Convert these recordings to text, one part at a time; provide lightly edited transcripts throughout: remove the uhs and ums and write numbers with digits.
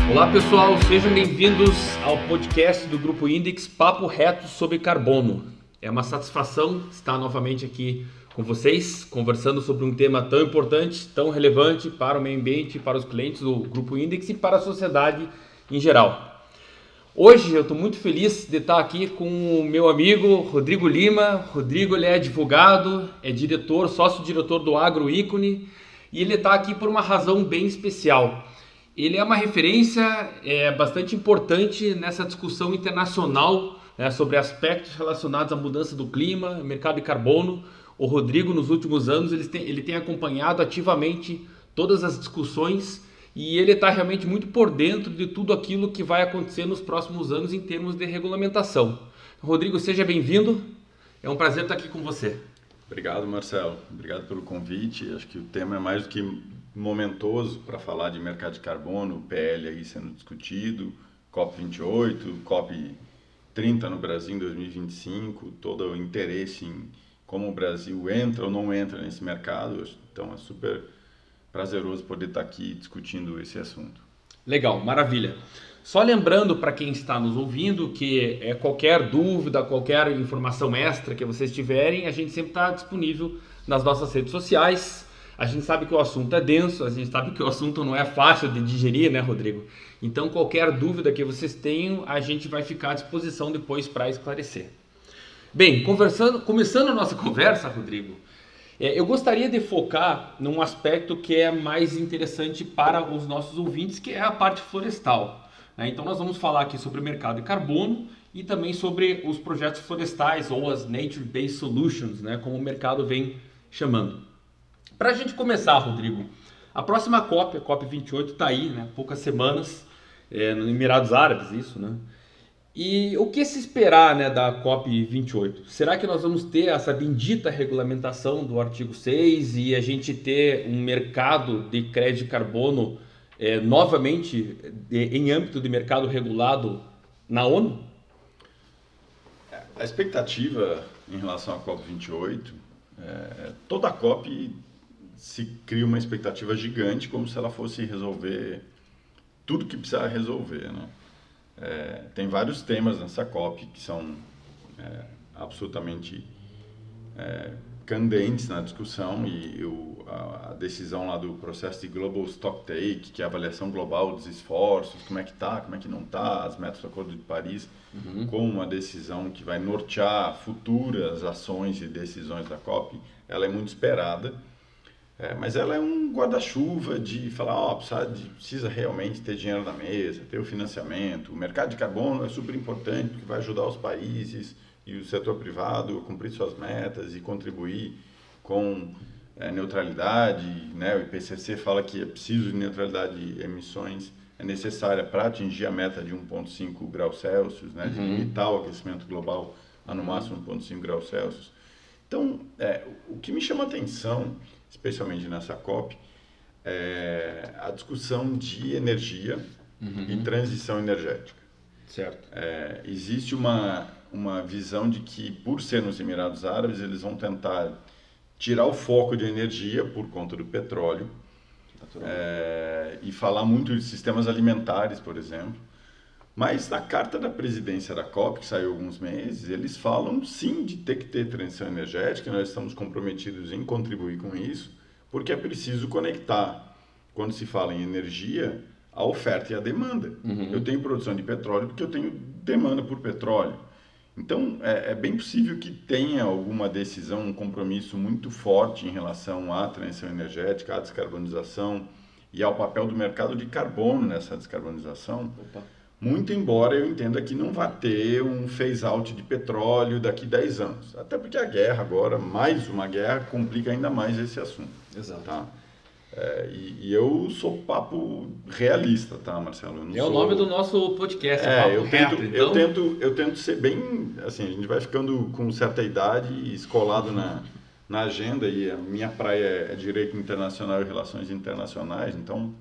Olá pessoal, sejam bem-vindos ao podcast do Grupo Index Papo Reto sobre Carbono. É uma satisfação estar novamente aqui com vocês, conversando sobre um tema tão importante, tão relevante para o meio ambiente, para os clientes do Grupo Index e para a sociedade em geral. Hoje eu estou muito feliz de estar aqui com o meu amigo Rodrigo Lima. Rodrigo ele é advogado, é diretor, sócio-diretor do Agroícone e ele está aqui por uma razão bem especial. Ele é uma referência bastante importante nessa discussão internacional, né, sobre aspectos relacionados à mudança do clima, mercado de carbono. O Rodrigo, nos últimos anos, ele tem acompanhado ativamente todas as discussões e ele está realmente muito por dentro de tudo aquilo que vai acontecer nos próximos anos em termos de regulamentação. Rodrigo, seja bem-vindo. É um prazer estar aqui com você. Obrigado, Marcelo. Obrigado pelo convite. Acho que o tema é mais do que momentoso para falar de mercado de carbono, PL aí sendo discutido, COP28, COP30 no Brasil em 2025, todo o interesse em como o Brasil entra ou não entra nesse mercado. Então é super prazeroso poder estar aqui discutindo esse assunto. Legal, maravilha. Só lembrando para quem está nos ouvindo que qualquer dúvida, qualquer informação extra que vocês tiverem, a gente sempre está disponível nas nossas redes sociais. A gente sabe que o assunto é denso, a gente sabe que o assunto não é fácil de digerir, né, Rodrigo? Então, qualquer dúvida que vocês tenham, a gente vai ficar à disposição depois para esclarecer. Bem, começando a nossa conversa, Rodrigo, eu gostaria de focar num aspecto que é mais interessante para os nossos ouvintes, que é a parte florestal. Então, nós vamos falar aqui sobre o mercado de carbono e também sobre os projetos florestais ou as Nature-Based Solutions, né, como o mercado vem chamando. Para a gente começar, Rodrigo, a próxima COP, a COP28, está aí, né? Poucas semanas, nos Emirados Árabes, isso, né? E o que se esperar, né, da COP28? Será que nós vamos ter essa bendita regulamentação do artigo 6 e a gente ter um mercado de crédito de carbono novamente em âmbito de mercado regulado na ONU? A expectativa em relação à COP28, toda a COP se cria uma expectativa gigante, como se ela fosse resolver tudo que precisa resolver, né? Tem vários temas nessa COP que são absolutamente candentes na discussão e a decisão lá do processo de Global Stocktake, que é a avaliação global dos esforços, como é que tá, como é que não tá, as metas do Acordo de Paris, como uma decisão que vai nortear futuras ações e decisões da COP, ela é muito esperada. Mas ela é um guarda-chuva de falar, precisa realmente ter dinheiro na mesa, ter o financiamento. O mercado de carbono é super importante porque vai ajudar os países e o setor privado a cumprir suas metas e contribuir com neutralidade, né? O IPCC fala que é preciso de neutralidade de emissões, é necessária para atingir a meta de 1,5 graus Celsius, né? De limitar o aquecimento global a no máximo 1,5 graus Celsius. Então, o que me chama a atenção, especialmente nessa COP, a discussão de energia e transição energética. Certo. Existe uma visão de que, por ser nos Emirados Árabes, eles vão tentar tirar o foco de energia por conta do petróleo e falar muito de sistemas alimentares, por exemplo. Mas na carta da presidência da COP, que saiu há alguns meses, eles falam sim de ter que ter transição energética, nós estamos comprometidos em contribuir com isso, porque é preciso conectar, quando se fala em energia, a oferta e a demanda. Eu tenho produção de petróleo porque eu tenho demanda por petróleo. Então, é bem possível que tenha alguma decisão, um compromisso muito forte em relação à transição energética, à descarbonização e ao papel do mercado de carbono nessa descarbonização. Muito embora eu entenda que não vai ter um phase-out de petróleo daqui a 10 anos. Até porque a guerra agora, mais uma guerra, complica ainda mais esse assunto. Exato. Tá? E eu sou papo realista, tá, Marcelo? O nome do nosso podcast, Papo Reto. Eu tento ser bem... Assim, a gente vai ficando com certa idade e escolado na agenda, e a minha praia é Direito Internacional e Relações Internacionais, então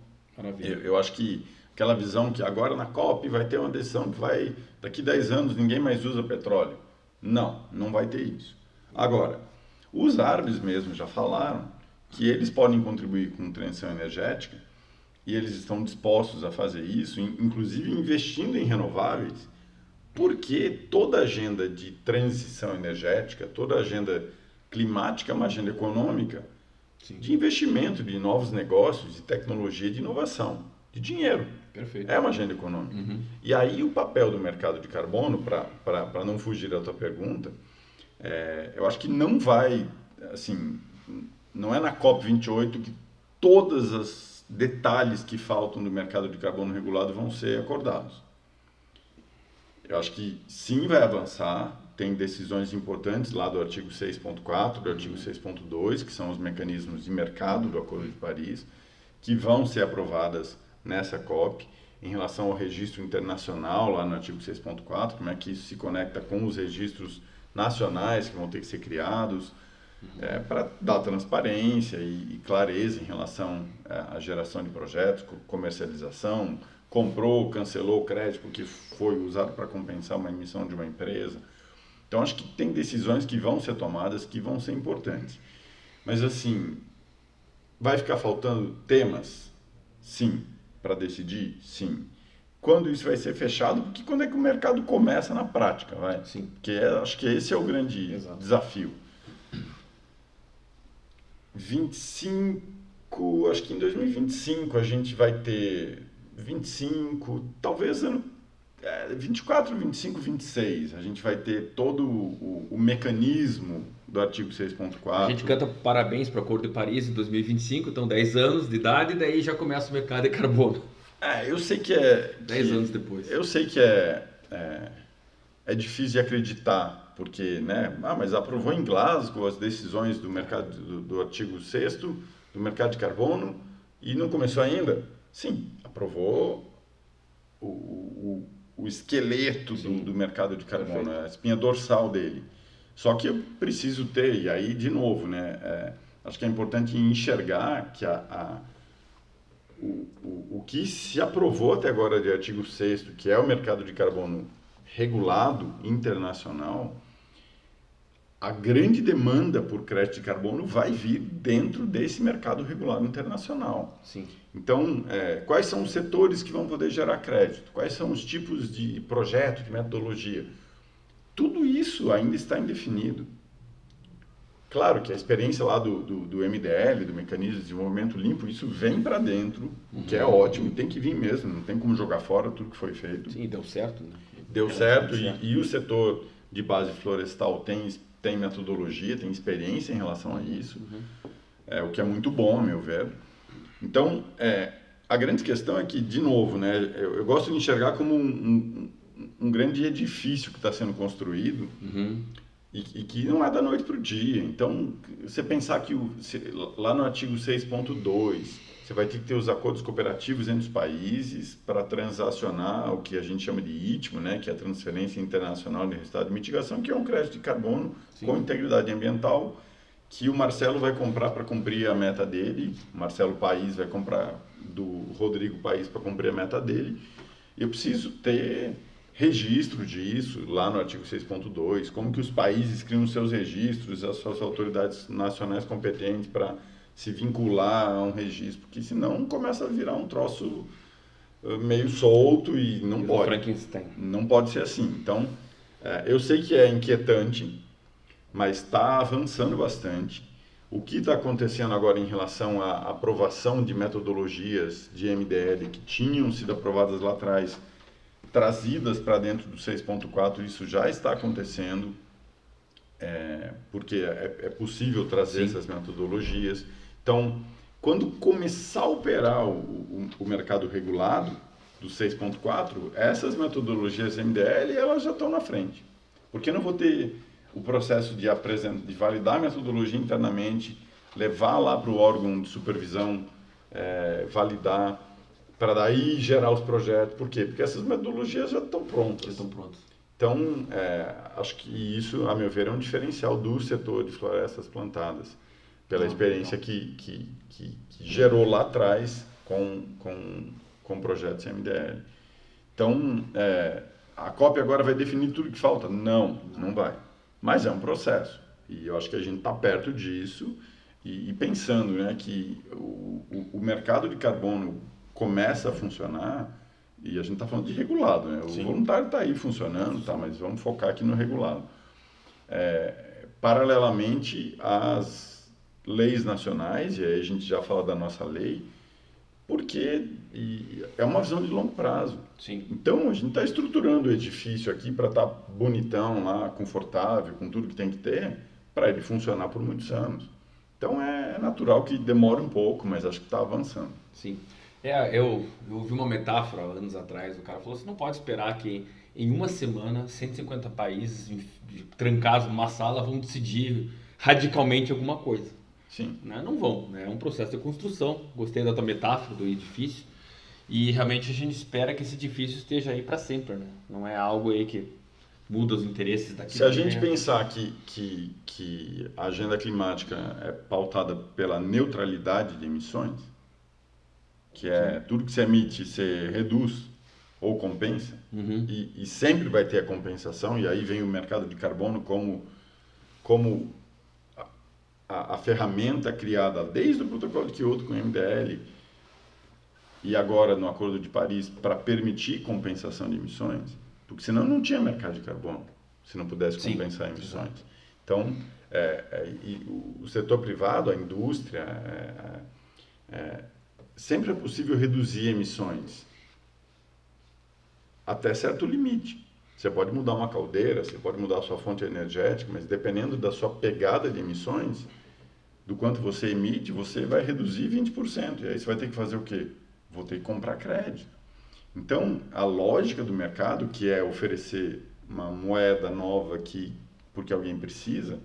eu acho que aquela visão que agora na COP vai ter uma decisão que vai, daqui 10 anos ninguém mais usa petróleo. Não vai ter isso. Agora, os árabes mesmo já falaram que eles podem contribuir com transição energética e eles estão dispostos a fazer isso, inclusive investindo em renováveis, porque toda a agenda de transição energética, toda a agenda climática é uma agenda econômica, sim, de investimento, de novos negócios, de tecnologia, de inovação, de dinheiro. Perfeito. É uma agenda econômica. Uhum. E aí o papel do mercado de carbono, para não fugir da tua pergunta, eu acho que não vai, assim, não é na COP28 que todos os detalhes que faltam do mercado de carbono regulado vão ser acordados. Eu acho que sim, vai avançar, tem decisões importantes lá do artigo 6.4, do artigo 6.2, que são os mecanismos de mercado do Acordo de Paris, que vão ser aprovadas nessa COP, em relação ao registro internacional, lá no artigo 6.4, como é que isso se conecta com os registros nacionais que vão ter que ser criados, para dar transparência e clareza em relação à geração de projetos, comercialização, comprou, cancelou o crédito que foi usado para compensar uma emissão de uma empresa. Então, acho que tem decisões que vão ser tomadas, que vão ser importantes. Mas, assim, vai ficar faltando temas? Sim. Para decidir? Sim. Quando isso vai ser fechado? Porque quando é que o mercado começa na prática? Vai? Sim. Porque acho que esse é o grande desafio. 25, acho que em 2025 a gente vai ter 25, talvez 24, 25, 26, a gente vai ter todo o mecanismo do artigo 6.4. A gente canta parabéns para o Acordo de Paris em 2025, então 10 anos de idade, e daí já começa o mercado de carbono. Eu sei que é... 10 anos depois. Eu sei que é difícil de acreditar, porque, né? Mas aprovou em Glasgow as decisões do mercado do artigo 6º, do mercado de carbono, e não começou ainda? Sim, aprovou o esqueleto do mercado de carbono, perfeito, a espinha dorsal dele. Só que eu preciso ter, e aí, de novo, né? Acho que é importante enxergar que o que se aprovou até agora de artigo 6º, que é o mercado de carbono regulado internacional, a grande demanda por crédito de carbono vai vir dentro desse mercado regulado internacional. Sim. Então, quais são os setores que vão poder gerar crédito? Quais são os tipos de projeto, de metodologia? Tudo isso ainda está indefinido. Claro que a experiência lá do MDL, do Mecanismo de Desenvolvimento Limpo, isso vem para dentro, o que é ótimo, tem que vir mesmo, não tem como jogar fora tudo que foi feito. Sim, deu certo, né? Deu certo, e o setor de base florestal tem metodologia, tem experiência em relação a isso, o que é muito bom, a meu ver. Então, a grande questão é que, de novo, né, eu gosto de enxergar como um grande edifício que está sendo construído, e que não é da noite para o dia. Então, você pensar que lá no artigo 6.2, você vai ter que ter os acordos cooperativos entre os países para transacionar o que a gente chama de ITMO, né, que é a Transferência Internacional de Resultado de Mitigação, que é um crédito de carbono, sim, com integridade ambiental, que o Marcelo vai comprar para cumprir a meta dele, o Marcelo País vai comprar do Rodrigo País para cumprir a meta dele. Eu preciso ter registro disso lá no artigo 6.2, como que os países criam seus registros, as suas autoridades nacionais competentes para se vincular a um registro, porque senão começa a virar um troço meio solto e não pode. Não pode ser assim. Então, eu sei que é inquietante, mas está avançando bastante. O que está acontecendo agora em relação à aprovação de metodologias de MDL que tinham sido aprovadas lá atrás, trazidas para dentro do 6.4, isso já está acontecendo, porque é possível trazer, sim, essas metodologias. Então, quando começar a operar o mercado regulado do 6.4, essas metodologias MDL elas já estão na frente. Porque não vou ter o processo de validar a metodologia internamente, levar lá para o órgão de supervisão, validar, para daí gerar os projetos. Por quê? Porque essas metodologias já estão prontas. Então, acho que isso, a meu ver, é um diferencial do setor de florestas plantadas, pela experiência que gerou lá atrás com projetos MDL. Então, a COP agora vai definir tudo que falta? Não vai. Mas é um processo. E eu acho que a gente está perto disso e pensando, né, que o mercado de carbono começa a funcionar, e a gente está falando de regulado, né? O Sim. voluntário está aí funcionando, tá, mas vamos focar aqui no regulado. Paralelamente às leis nacionais, e aí a gente já fala da nossa lei, porque é uma visão de longo prazo. Sim. Então, a gente está estruturando o edifício aqui para estar bonitão lá, confortável, com tudo que tem que ter, para ele funcionar por muitos anos. Então, é natural que demore um pouco, mas acho que está avançando. Sim. Eu ouvi uma metáfora anos atrás, o cara falou, você não pode esperar que em uma semana 150 países trancados numa sala vão decidir radicalmente alguma coisa. Sim. Né? Não vão, né? É um processo de construção. Gostei da tua metáfora do edifício. E realmente a gente espera que esse edifício esteja aí para sempre, né? Não é algo aí que muda os interesses daqui. Se a gente pensar que a agenda climática é pautada pela neutralidade de emissões, que é tudo que você emite, você reduz ou compensa, e sempre vai ter a compensação, e aí vem o mercado de carbono como a ferramenta criada desde o protocolo de Kyoto com o MDL e agora no Acordo de Paris para permitir compensação de emissões, porque senão não tinha mercado de carbono, se não pudesse compensar emissões. Exato. Então, o setor privado, a indústria, sempre é possível reduzir emissões até certo limite. Você pode mudar uma caldeira, você pode mudar a sua fonte energética, mas dependendo da sua pegada de emissões, do quanto você emite, você vai reduzir 20%. E aí você vai ter que fazer o quê? Vou ter que comprar crédito. Então, a lógica do mercado, que é oferecer uma moeda nova porque alguém precisa,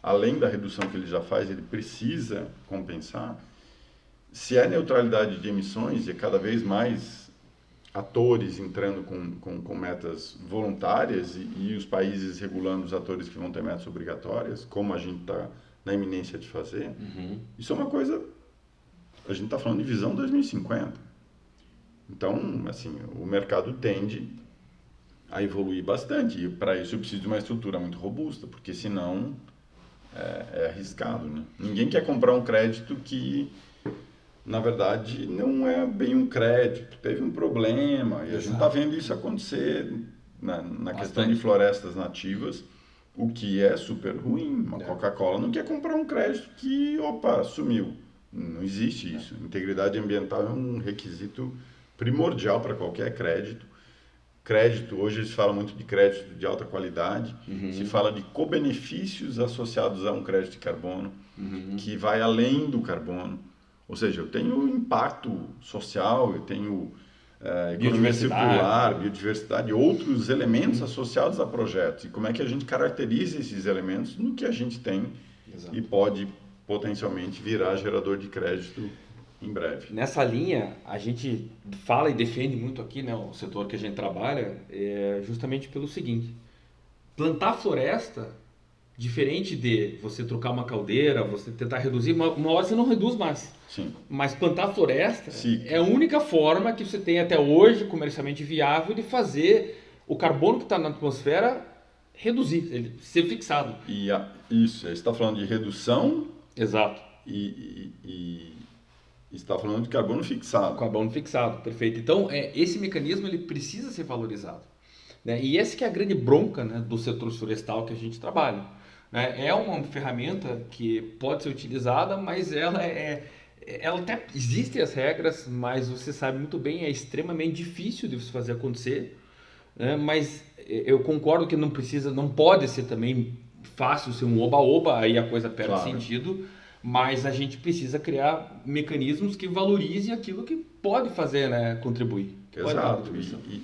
além da redução que ele já faz, ele precisa compensar. Se é neutralidade de emissões e cada vez mais atores entrando com metas voluntárias e os países regulando os atores que vão ter metas obrigatórias, como a gente está na iminência de fazer, isso é uma coisa, a gente está falando de visão 2050. Então, assim, o mercado tende a evoluir bastante e para isso eu preciso de uma estrutura muito robusta, porque senão é arriscado, né? Ninguém quer comprar um crédito que na verdade, não é bem um crédito, teve um problema, e a gente está vendo isso acontecer na questão de florestas nativas, o que é super ruim. Uma Coca-Cola não quer comprar um crédito que, sumiu. Não existe isso. Integridade ambiental é um requisito primordial para qualquer crédito. Crédito, hoje se fala muito de crédito de alta qualidade, se fala de co-benefícios associados a um crédito de carbono, que vai além do carbono. Ou seja, eu tenho impacto social, eu tenho economia circular, biodiversidade, outros elementos associados a projetos. E como é que a gente caracteriza esses elementos no que a gente tem e pode potencialmente virar gerador de crédito em breve. Nessa linha, a gente fala e defende muito aqui, né, o setor que a gente trabalha, justamente pelo seguinte: plantar floresta, diferente de você trocar uma caldeira, você tentar reduzir, uma hora você não reduz mais. Sim. Mas plantar floresta é a única forma que você tem até hoje, comercialmente viável, de fazer o carbono que está na atmosfera reduzir, ele ser fixado. Isso, você está falando de redução. Exato. E está falando de carbono fixado. Carbono fixado, perfeito. Então, esse mecanismo ele precisa ser valorizado. Né? E essa que é a grande bronca, né, do setor florestal que a gente trabalha. Né? É uma ferramenta que pode ser utilizada, mas ela até existem as regras, mas você sabe muito bem, é extremamente difícil de você fazer acontecer. Né? Mas eu concordo que não pode ser também fácil ser um oba-oba, aí a coisa perde sentido. Mas a gente precisa criar mecanismos que valorizem aquilo que pode fazer, né, contribuir. Exato.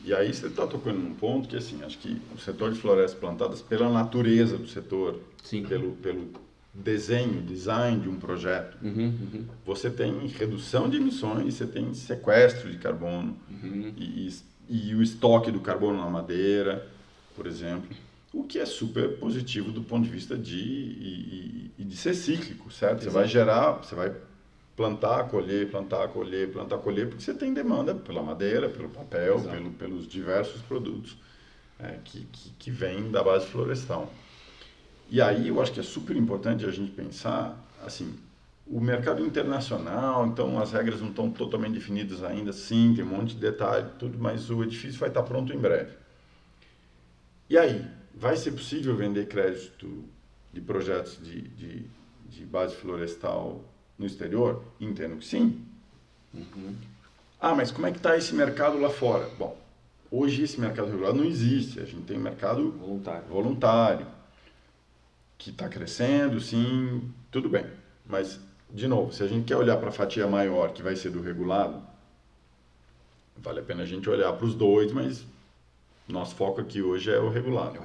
E aí você está tocando num ponto que, assim, acho que o setor de florestas plantadas, pela natureza do setor, pelo design de um projeto, você tem redução de emissões, você tem sequestro de carbono e o estoque do carbono na madeira, por exemplo. O que é super positivo do ponto de vista de ser cíclico, certo? Você vai você vai plantar, colher, porque você tem demanda pela madeira, pelo papel, pelos diversos produtos que vêm da base florestal. E aí eu acho que é super importante a gente pensar, assim, O mercado internacional, então as regras não estão totalmente definidas ainda, sim, tem um monte de detalhe, tudo, mas o edifício vai estar pronto em breve. E aí, vai ser possível vender crédito de projetos de base florestal no exterior? Entendo que sim. Ah, mas como é que está esse mercado lá fora? Bom, hoje esse mercado regulado não existe, a gente tem um mercado voluntário que está crescendo, sim, tudo bem. Mas, de novo, se a gente quer olhar para a fatia maior, que vai ser do regulado, vale a pena a gente olhar para os dois, mas nosso foco aqui hoje é o regulado.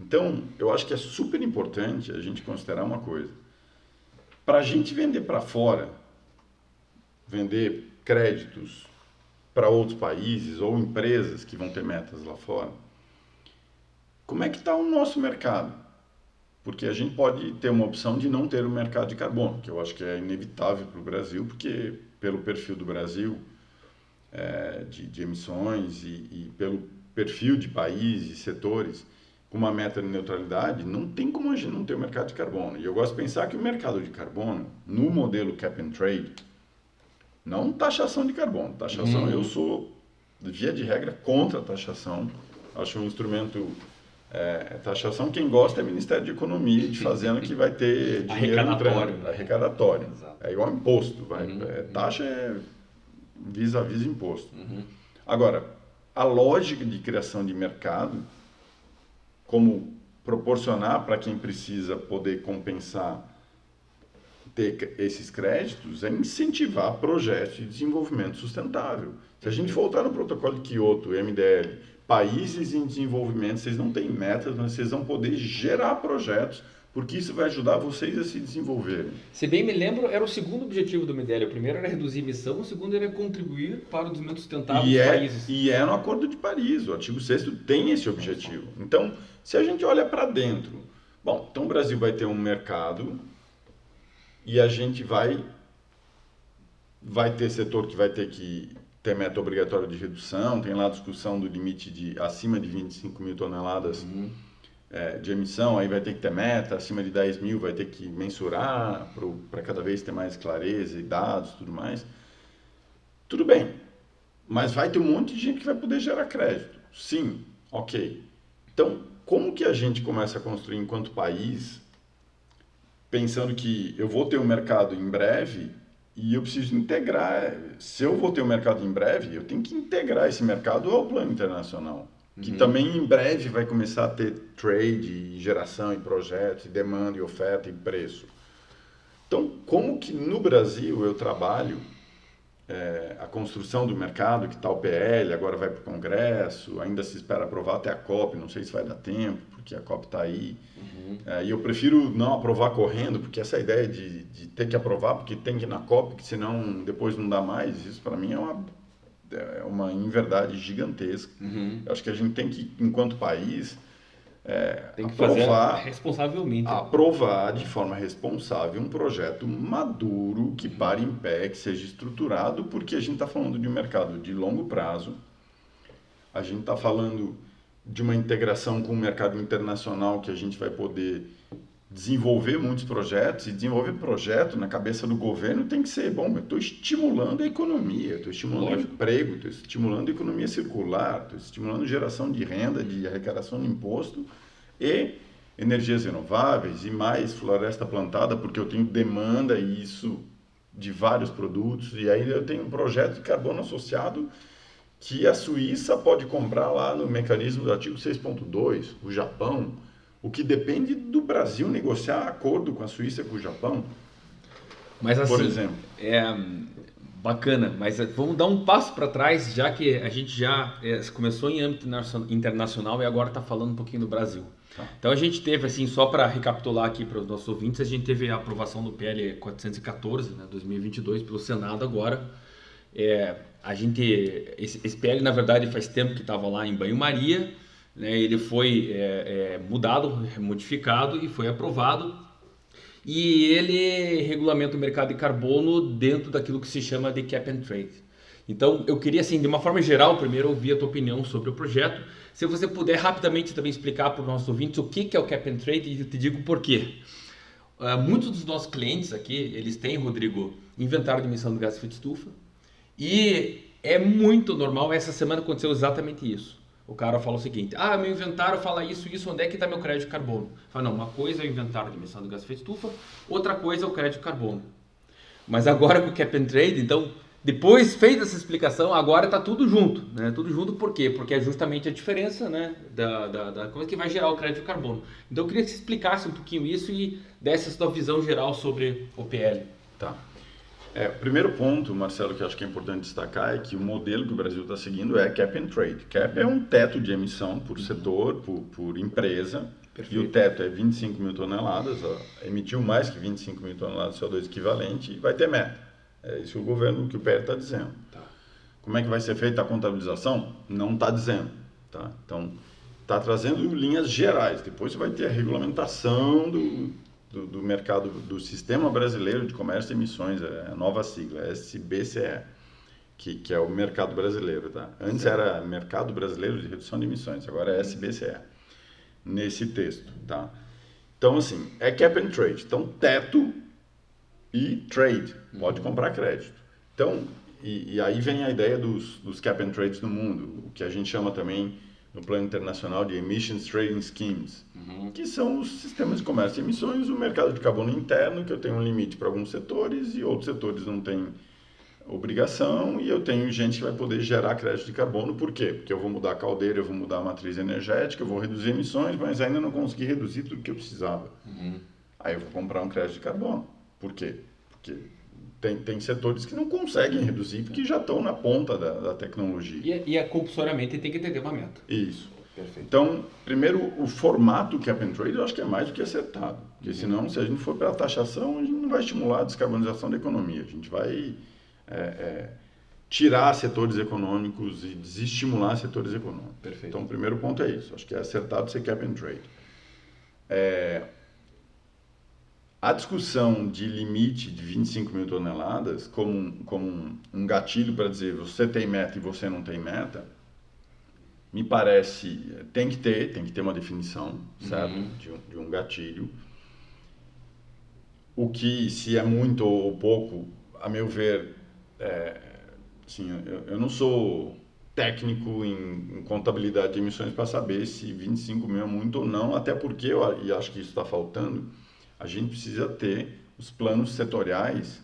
Então, eu acho que é super importante a gente considerar uma coisa. Para a gente vender para fora, vender créditos para outros países ou empresas que vão ter metas lá fora, como é que está o nosso mercado? Porque a gente pode ter uma opção de não ter o mercado de carbono, que eu acho que é inevitável para o Brasil, porque pelo perfil do Brasil, de emissões e pelo perfil de países e setores, com uma meta de neutralidade, não tem como a gente não ter o mercado de carbono. E eu gosto de pensar que o mercado de carbono, no modelo cap and trade, não taxação de carbono. Taxação, eu sou, via de regra, contra a taxação. Acho um instrumento... taxação, quem gosta é o Ministério de Economia, de fazenda, que vai ter dinheiro entrando. Arrecadatório. É igual imposto. Taxa é vis-a-vis imposto. Agora, a lógica de criação de mercado, como proporcionar para quem precisa poder compensar, ter esses créditos, é incentivar projetos de desenvolvimento sustentável. Se a gente voltar no protocolo de Kyoto, MDL, países em desenvolvimento, vocês não têm metas, mas vocês vão poder gerar projetos, porque isso vai ajudar vocês a se desenvolverem. Se bem me lembro, era o segundo objetivo do MDL. O primeiro era reduzir emissão, o segundo era contribuir para o desenvolvimento sustentável dos países. E é no Acordo de Paris, o artigo 6º tem esse objetivo. Então, se a gente olha para dentro, bom, então o Brasil vai ter um mercado e a gente vai ter setor que vai ter que ter meta obrigatória de redução, tem lá a discussão do limite de acima de 25 mil toneladas de emissão, aí vai ter que ter meta, acima de 10 mil vai ter que mensurar para cada vez ter mais clareza e dados e tudo mais. Tudo bem, mas vai ter um monte de gente que vai poder gerar crédito. Sim, ok. Então, como que a gente começa a construir enquanto país, pensando que eu vou ter um mercado em breve e eu preciso integrar, se eu vou ter um mercado em breve, eu tenho que integrar esse mercado ao plano internacional, que também em breve vai começar a ter trade, e geração e projetos, e demanda e oferta e preço. Então, como que no Brasil eu trabalho a construção do mercado, que está o PL, agora vai para o Congresso, ainda se espera aprovar até a COP, não sei se vai dar tempo, porque a COP está aí. E eu prefiro não aprovar correndo, porque essa ideia de ter que aprovar, porque tem que ir na COP, que senão depois não dá mais, isso para mim é uma inverdade gigantesca. Eu acho que a gente tem que, enquanto país, tem que fazer responsavelmente. Aprovar de forma responsável um projeto maduro, que pare em pé, que seja estruturado, porque a gente está falando de um mercado de longo prazo, a gente está falando de uma integração com o mercado internacional, que a gente vai poder desenvolver muitos projetos, e desenvolver projeto na cabeça do governo tem que ser, bom, eu estou estimulando a economia, estou estimulando o emprego, estou estimulando a economia circular, estou estimulando geração de renda, de arrecadação de imposto e energias renováveis e mais floresta plantada, porque eu tenho demanda e isso de vários produtos, e aí eu tenho um projeto de carbono associado que a Suíça pode comprar lá no mecanismo do artigo 6.2, o Japão, o que depende do Brasil negociar acordo com a Suíça e com o Japão, mas, assim, por exemplo. Bacana, mas vamos dar um passo para trás, já que a gente já começou em âmbito internacional e agora está falando um pouquinho do Brasil. Então a gente teve, assim, só para recapitular aqui para os nossos ouvintes, a gente teve a aprovação do PL 414, 2022, pelo Senado agora. Esse PL, na verdade, faz tempo que estava lá em banho-maria, né? Ele foi mudado, modificado e foi aprovado. E ele regulamenta o mercado de carbono dentro daquilo que se chama de cap and trade. Então, eu queria, assim, de uma forma geral, primeiro ouvir a tua opinião sobre o projeto. Se você puder rapidamente também explicar para os nossos ouvintes o que é o cap and trade, e eu te digo por quê. muitos dos nossos clientes aqui, eles têm, Rodrigo, inventário de emissão de gás de efeito estufa. E é muito normal, essa semana aconteceu exatamente isso. O cara fala o seguinte, meu inventário fala isso, onde é que está meu crédito de carbono? Fala, não, uma coisa é o inventário de emissão de gás de efeito estufa, outra coisa é o crédito de carbono. Mas agora com o Cap and Trade, então, depois feita essa explicação, agora está tudo junto, né? Tudo junto por quê? Porque é justamente a diferença, né, da coisa que vai gerar o crédito de carbono. Então eu queria que você explicasse um pouquinho isso e desse a sua visão geral sobre o PL. Tá. O primeiro ponto, Marcelo, que eu acho que é importante destacar é que o modelo que o Brasil está seguindo é Cap and Trade. Cap é um teto de emissão por setor, por empresa. Perfeito. E o teto é 25 mil toneladas, emitiu mais que 25 mil toneladas de CO2 equivalente e vai ter meta. É isso que o governo, que o PL está dizendo. Tá. Como é que vai ser feita a contabilização? Não está dizendo. Tá? Então, está trazendo linhas gerais. Depois você vai ter a regulamentação do mercado, do Sistema Brasileiro de Comércio de Emissões, a nova sigla, SBCE, que é o mercado brasileiro. Tá? Antes era Mercado Brasileiro de Redução de Emissões, agora é SBCE. Nesse texto, tá? Então, assim, é Cap and Trade. Então, teto e trade. Pode comprar crédito. Então, e aí vem a ideia dos Cap and Trades no mundo, o que a gente chama também, no plano internacional, de Emissions Trading Schemes, que são os sistemas de comércio de emissões, o mercado de carbono interno, que eu tenho um limite para alguns setores e outros setores não têm obrigação, e eu tenho gente que vai poder gerar crédito de carbono. Por quê? Porque eu vou mudar a caldeira, eu vou mudar a matriz energética, eu vou reduzir emissões, mas ainda não consegui reduzir tudo que eu precisava. Aí eu vou comprar um crédito de carbono. Por quê? Porque tem setores que não conseguem reduzir porque já estão na ponta da tecnologia. E compulsoriamente tem que entender uma meta. Isso. Perfeito. Então, primeiro, o formato Cap and Trade eu acho que é mais do que acertado. Porque senão, se a gente for para a taxação, a gente não vai estimular a descarbonização da economia. A gente vai tirar setores econômicos e desestimular setores econômicos. Perfeito. Então, o primeiro ponto é isso. Acho que é acertado ser Cap and Trade. A discussão de limite de 25 mil toneladas como um gatilho para dizer você tem meta e você não tem meta, me parece, tem que ter uma definição, certo? De um gatilho. O que, se é muito ou pouco, a meu ver, assim, eu não sou técnico em contabilidade de emissões para saber se 25 mil é muito ou não, até porque, e acho que isso está faltando, a gente precisa ter os planos setoriais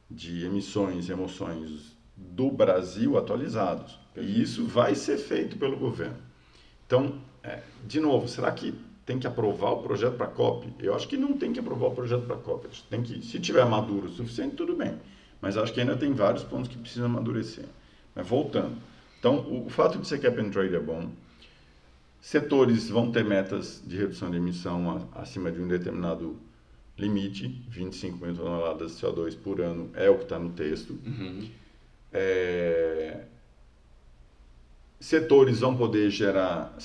de emissões e emoções do Brasil atualizados. E isso vai ser feito pelo governo. Então, de novo, será que tem que aprovar o projeto para a COP? Eu acho que não tem que aprovar o projeto para a COP. Tem que, se tiver maduro o suficiente, tudo bem. Mas acho que ainda tem vários pontos que precisam amadurecer. Mas voltando. Então, o fato de ser Cap and Trade é bom. Setores vão ter metas de redução de emissão acima de um determinado limite, 25 mil toneladas de CO2 por ano é o que está no texto. Setores vão poder gerar,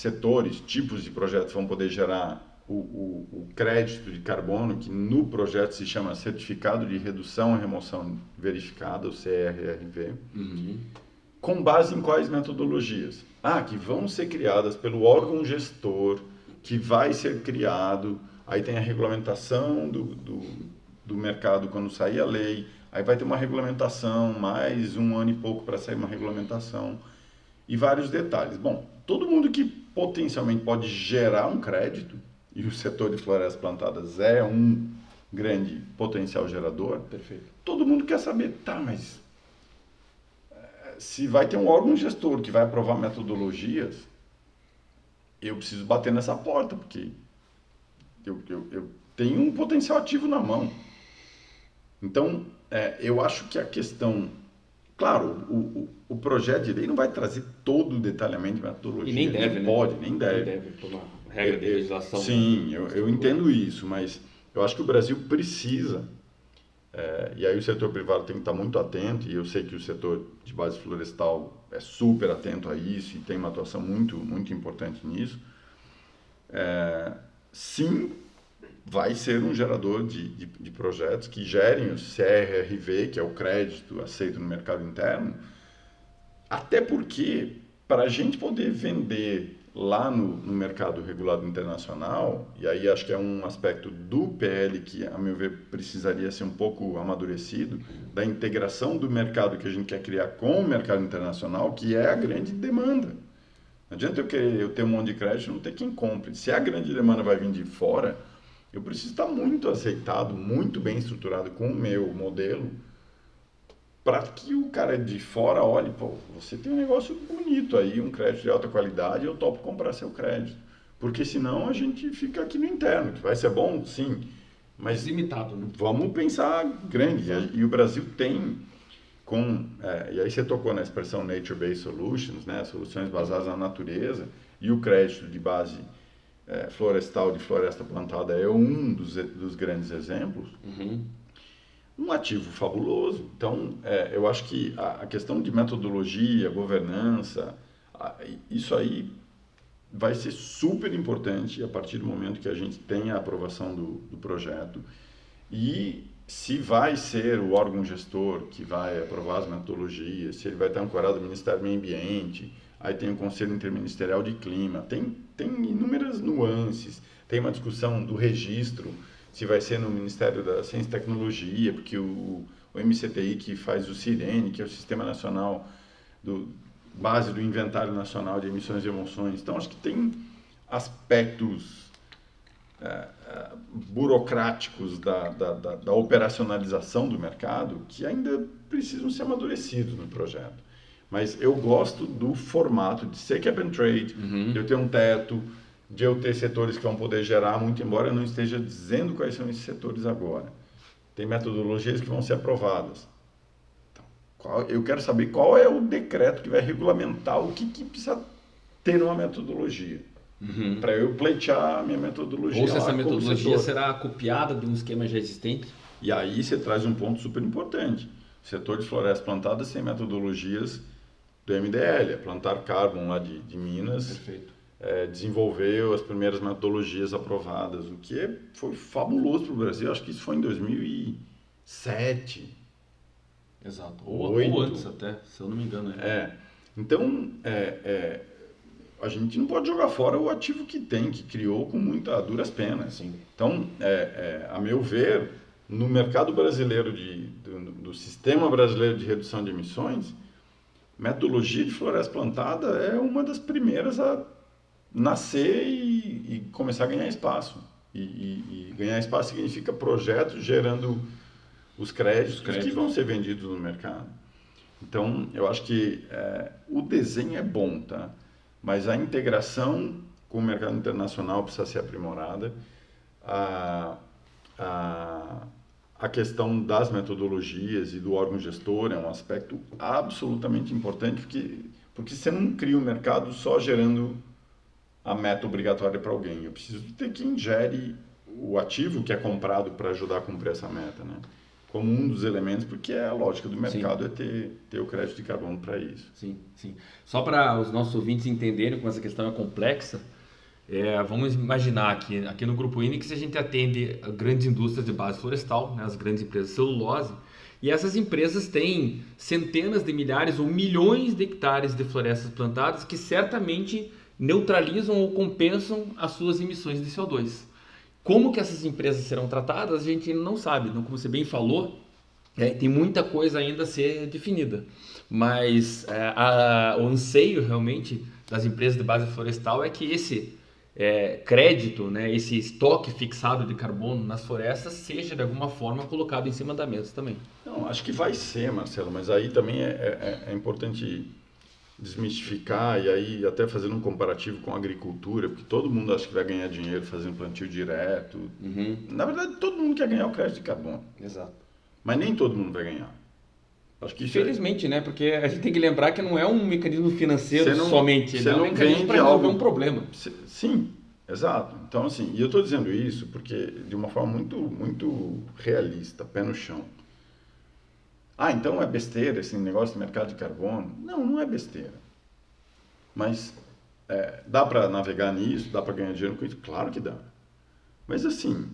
tipos de projetos vão poder gerar o crédito de carbono, que no projeto se chama Certificado de Redução e Remoção Verificada, o CRRV, com base em quais metodologias? Que vão ser criadas pelo órgão gestor, que vai ser criado, aí tem a regulamentação do mercado quando sair a lei, aí vai ter uma regulamentação, mais um ano e pouco para sair uma regulamentação, e vários detalhes. Bom, todo mundo que potencialmente pode gerar um crédito, e o setor de florestas plantadas é um grande potencial gerador. Perfeito. Todo mundo quer saber, mas se vai ter um órgão gestor que vai aprovar metodologias, eu preciso bater nessa porta, porque eu tenho um potencial ativo na mão. Então, eu acho que a questão... Claro, o projeto de lei não vai trazer todo o detalhamento de metodologia. E nem deve, nem deve. Nem deve por uma regra de legislação. Sim, eu entendo isso, mas eu acho que o Brasil precisa, e aí o setor privado tem que estar muito atento, e eu sei que o setor de base florestal é super atento a isso e tem uma atuação muito, muito importante nisso. Sim, vai ser um gerador de projetos que gerem o CRRV, que é o crédito aceito no mercado interno, até porque, para a gente poder vender lá no mercado regulado internacional, e aí acho que é um aspecto do PL que, a meu ver, precisaria ser um pouco amadurecido, da integração do mercado que a gente quer criar com o mercado internacional, que é a grande demanda. Não adianta eu ter um monte de crédito e não ter quem compre. Se a grande demanda vai vir de fora, eu preciso estar muito aceitado, muito bem estruturado com o meu modelo, para que o cara de fora olhe, pô, você tem um negócio bonito aí, um crédito de alta qualidade, eu topo comprar seu crédito. Porque senão a gente fica aqui no interno, que vai ser bom, sim, mas limitado, né? Vamos pensar grande. E o Brasil tem, e aí você tocou na expressão Nature-Based Solutions, né, soluções baseadas na natureza, e o crédito de base florestal, de floresta plantada, é um dos grandes exemplos. Uhum. Um ativo fabuloso. Então, eu acho que a questão de metodologia, governança, isso aí vai ser super importante a partir do momento que a gente tem a aprovação do projeto. E se vai ser o órgão gestor que vai aprovar as metodologias, se ele vai estar ancorado no Ministério do Meio Ambiente, aí tem o Conselho Interministerial de Clima, tem inúmeras nuances, tem uma discussão do registro, se vai ser no Ministério da Ciência e Tecnologia, porque o MCTI que faz o CIRENE, que é o Sistema Nacional, base do Inventário Nacional de Emissões e Emoções. Então, acho que tem aspectos burocráticos da operacionalização do mercado que ainda precisam ser amadurecidos no projeto. Mas eu gosto do formato de ser cap and trade, de eu ter um teto, de eu ter setores que vão poder gerar, muito embora eu não esteja dizendo quais são esses setores agora. Tem metodologias que vão ser aprovadas. Então, eu quero saber qual é o decreto que vai regulamentar o que precisa ter numa metodologia. Para eu pleitear a minha metodologia. Ou se essa metodologia será copiada de um esquema já existente. E aí você traz um ponto super importante. O setor de florestas plantadas tem metodologias do MDL, Plantar Carbon lá de Minas. Perfeito. Desenvolveu as primeiras metodologias aprovadas, o que foi fabuloso para o Brasil. Acho que isso foi em 2007. Exato. Ou antes até, se eu não me engano. Então, a gente não pode jogar fora o ativo que criou com muitas duras penas. Sim. Então, a meu ver, no mercado brasileiro, do sistema brasileiro de redução de emissões, metodologia de floresta plantada é uma das primeiras a nascer e começar a ganhar espaço. E ganhar espaço significa projetos gerando os créditos que vão ser vendidos no mercado. Então, eu acho que o desenho é bom, tá? Mas a integração com o mercado internacional precisa ser aprimorada. A questão das metodologias e do órgão gestor é um aspecto absolutamente importante, porque você não cria um mercado só gerando a meta obrigatória para alguém. Eu preciso ter quem gere o ativo que é comprado para ajudar a cumprir essa meta, né? Como um dos elementos, porque a lógica do mercado é ter o crédito de carbono para isso. Sim, sim. Só para os nossos ouvintes entenderem como essa questão é complexa, vamos imaginar aqui no Grupo Inix a gente atende grandes indústrias de base florestal, né, as grandes empresas de celulose, e essas empresas têm centenas de milhares ou milhões de hectares de florestas plantadas que certamente neutralizam ou compensam as suas emissões de CO2. Como que essas empresas serão tratadas, a gente não sabe. Como você bem falou, tem muita coisa ainda a ser definida. Mas o anseio realmente das empresas de base florestal é que esse crédito, né, esse estoque fixado de carbono nas florestas seja de alguma forma colocado em cima da mesa também. Não, acho que vai ser, Marcelo, mas aí também é importante desmistificar e aí até fazendo um comparativo com a agricultura, porque todo mundo acha que vai ganhar dinheiro fazendo plantio direto. Na verdade, todo mundo quer ganhar o crédito de carbono. Exato. Mas nem todo mundo vai ganhar. Acho que infelizmente, né? Porque a gente tem que lembrar que não é um mecanismo financeiro somente, você é um mecanismo para resolver um problema. Sim, exato. Então, assim, e eu estou dizendo isso porque de uma forma muito, muito realista, pé no chão. Então é besteira esse negócio do mercado de carbono? Não, não é besteira. Mas dá para navegar nisso, dá para ganhar dinheiro com isso? Claro que dá. Mas assim,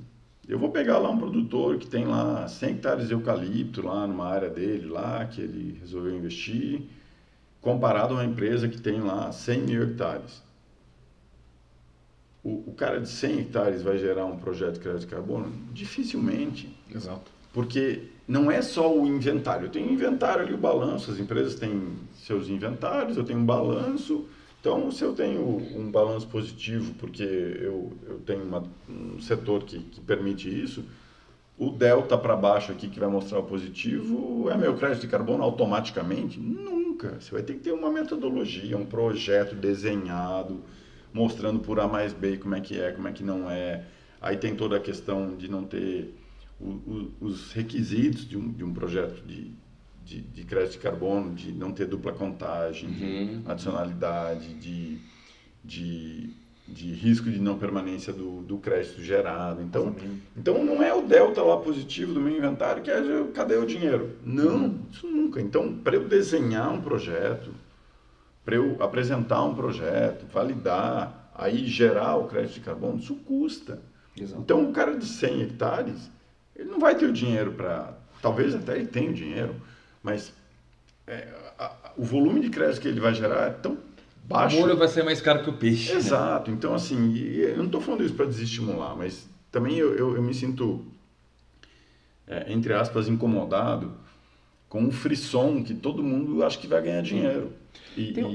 eu vou pegar lá um produtor que tem lá 100 hectares de eucalipto lá numa área dele, lá que ele resolveu investir, comparado a uma empresa que tem lá 100 mil hectares. o cara de 100 hectares vai gerar um projeto de crédito de carbono? Dificilmente. Exato. Porque não é só o inventário. Eu tenho inventário ali, o balanço, as empresas têm seus inventários, eu tenho um balanço. Então, se eu tenho um balanço positivo, porque eu tenho um setor que permite isso, o delta para baixo aqui que vai mostrar o positivo é meu crédito de carbono automaticamente? Nunca. Você vai ter que ter uma metodologia, um projeto desenhado, mostrando por A mais B como é, como é que não é. Aí tem toda a questão de não ter os requisitos de um projeto de crédito de carbono, de não ter dupla contagem, de adicionalidade, de risco de não permanência do crédito gerado. Então não é o delta lá positivo do meu inventário que é cadê o dinheiro? Não, isso nunca. Então, para eu desenhar um projeto, para eu apresentar um projeto, validar, aí gerar o crédito de carbono, isso custa. Exato. Então, o cara de 100 hectares, ele não vai ter o dinheiro para... Talvez até ele tenha o dinheiro, mas o volume de crédito que ele vai gerar é tão baixo. O molho vai ser mais caro que o peixe. Exato. Né? Então, assim, eu não estou falando isso para desestimular, mas também eu me sinto, entre aspas, incomodado com o frisson que todo mundo acha que vai ganhar dinheiro.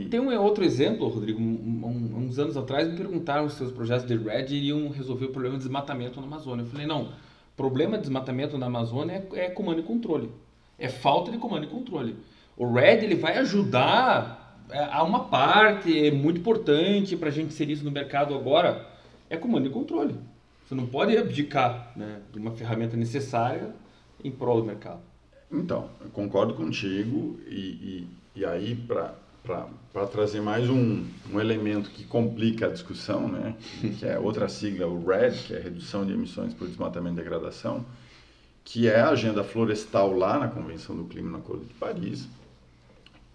Tem um outro exemplo, Rodrigo. Uns anos atrás me perguntaram se seus projetos de RED iriam resolver o problema de desmatamento na Amazônia. Eu falei, não, o problema de desmatamento na Amazônia é comando e controle. É falta de comando e controle. O RED ele vai ajudar a uma parte muito importante para a gente inserir isso no mercado agora, é comando e controle. Você não pode abdicar, né, de uma ferramenta necessária em prol do mercado. Então, eu concordo contigo e aí para trazer mais um elemento que complica a discussão, né, que é outra sigla, o RED, que é Redução de Emissões por Desmatamento e Degradação, que é a agenda florestal lá na Convenção do Clima, no Acordo de Paris,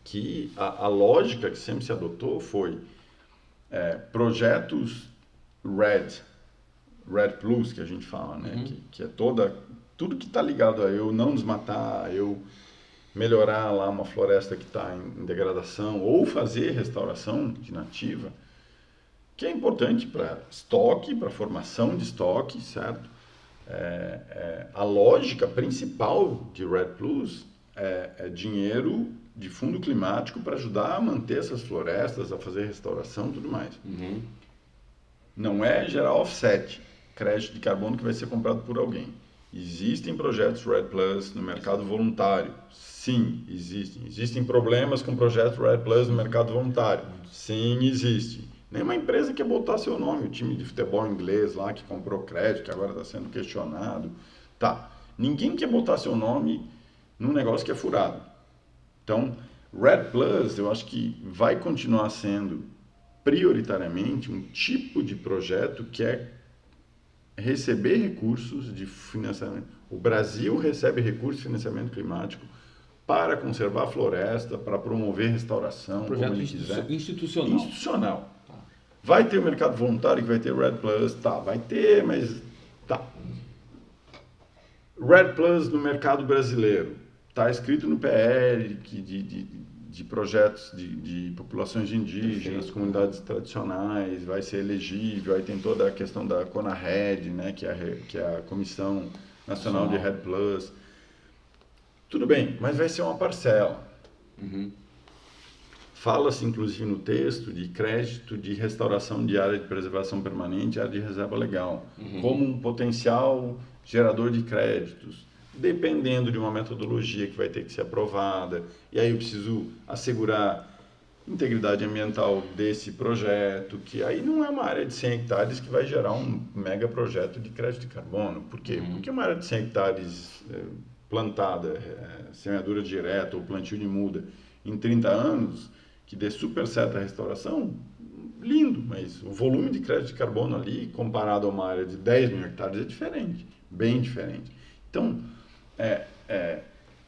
que a lógica que sempre se adotou foi projetos RED Plus, que a gente fala, né, que é tudo que está ligado a eu não desmatar, eu melhorar lá uma floresta que está em degradação, ou fazer restauração de nativa, que é importante para estoque, para formação de estoque, certo? A lógica principal de RED Plus é dinheiro de fundo climático para ajudar a manter essas florestas, a fazer restauração e tudo mais. Não é gerar offset, crédito de carbono que vai ser comprado por alguém. Existem projetos RED Plus no mercado voluntário? Sim, existem. Existem problemas com projetos RED Plus no mercado voluntário? Sim, existe. Nenhuma empresa quer botar seu nome, o time de futebol inglês lá que comprou crédito, que agora está sendo questionado. Tá, ninguém quer botar seu nome num negócio que é furado. Então, RED Plus, eu acho que vai continuar sendo prioritariamente um tipo de projeto que é receber recursos de financiamento. O Brasil recebe recursos de financiamento climático para conservar a floresta, para promover restauração, projeto como ele quiser. Institucional. Vai ter o mercado voluntário que vai ter RED Plus? Tá, vai ter, mas tá. RED Plus no mercado brasileiro. Está escrito no PL de projetos de populações indígenas, comunidades tradicionais, vai ser elegível, aí tem toda a questão da CONARED, né, que é a Comissão Nacional de RED Plus. Tudo bem, mas vai ser uma parcela. Fala-se, inclusive, no texto de crédito de restauração de área de preservação permanente e área de reserva legal, como um potencial gerador de créditos, dependendo de uma metodologia que vai ter que ser aprovada. E aí eu preciso assegurar integridade ambiental desse projeto, que aí não é uma área de 100 hectares que vai gerar um mega projeto de crédito de carbono. Por quê? Porque uma área de 100 hectares plantada, semeadura direta ou plantio de muda, em 30 anos, que dê super certa restauração, lindo, mas o volume de crédito de carbono ali, comparado a uma área de 10 mil hectares, é diferente, bem diferente. Então,